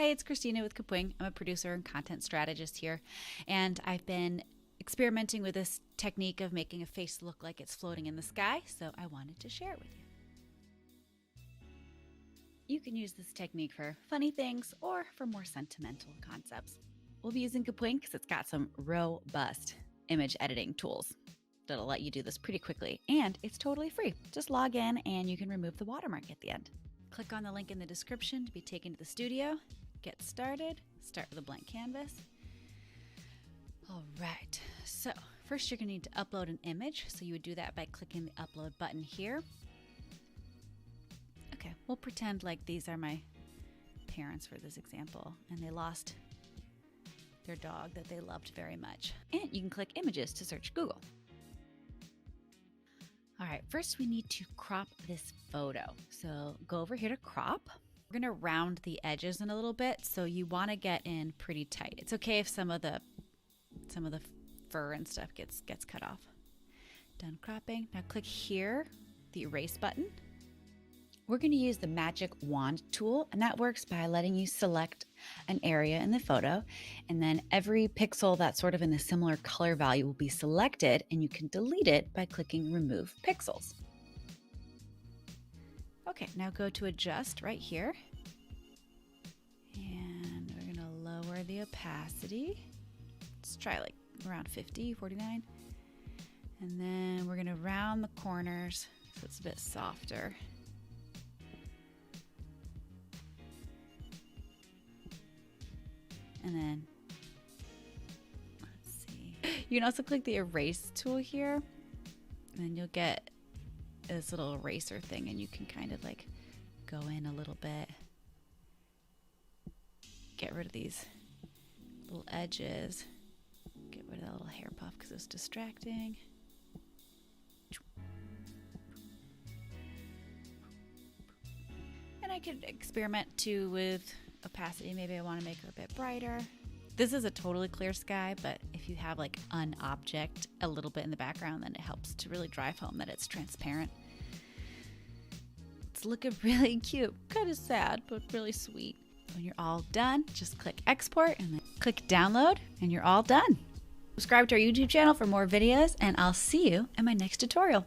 Hey, it's Christina with Kapwing. I'm a producer and content strategist here, and I've been experimenting with this technique of making a face look like it's floating in the sky, so I wanted to share it with you. You can use this technique for funny things or for more sentimental concepts. We'll be using Kapwing because it's got some robust image editing tools that'll let you do this pretty quickly, and it's totally free. Just log in and you can remove the watermark at the end. Click on the link in the description to be taken to the studio. Get started. Start with a blank canvas. All right, so first you're gonna need to upload an image. So you would do that by clicking the upload button here. Okay, we'll pretend like these are my parents for this example, and they lost their dog that they loved very much. And you can click images to search Google. All right, first we need to crop this photo. So go over here to crop. We're gonna round the edges in a little bit, so you wanna get in pretty tight. It's okay if some of the fur and stuff gets cut off. Done cropping. Now click here, the erase button. We're going to use the magic wand tool, and that works by letting you select an area in the photo, and then every pixel that's sort of in a similar color value will be selected, and you can delete it by clicking remove pixels. Okay, now go to adjust right here, and we're going to lower the opacity. Let's try like around 50, 49. And then we're going to round the corners so it's a bit softer. And then, let's see. You can also click the erase tool here, and then you'll get this little eraser thing, and you can kind of like go in a little bit, get rid of these little edges, get rid of that little hair puff because it's distracting. And I could experiment too with opacity. Maybe I want to make her a bit brighter. This is a totally clear sky, but if you have like an object a little bit in the background, then it helps to really drive home that it's transparent. It's looking really cute. Kind of sad, but really sweet. When you're all done, just click export and then click download, and you're all done. Subscribe to our YouTube channel for more videos, and I'll see you in my next tutorial.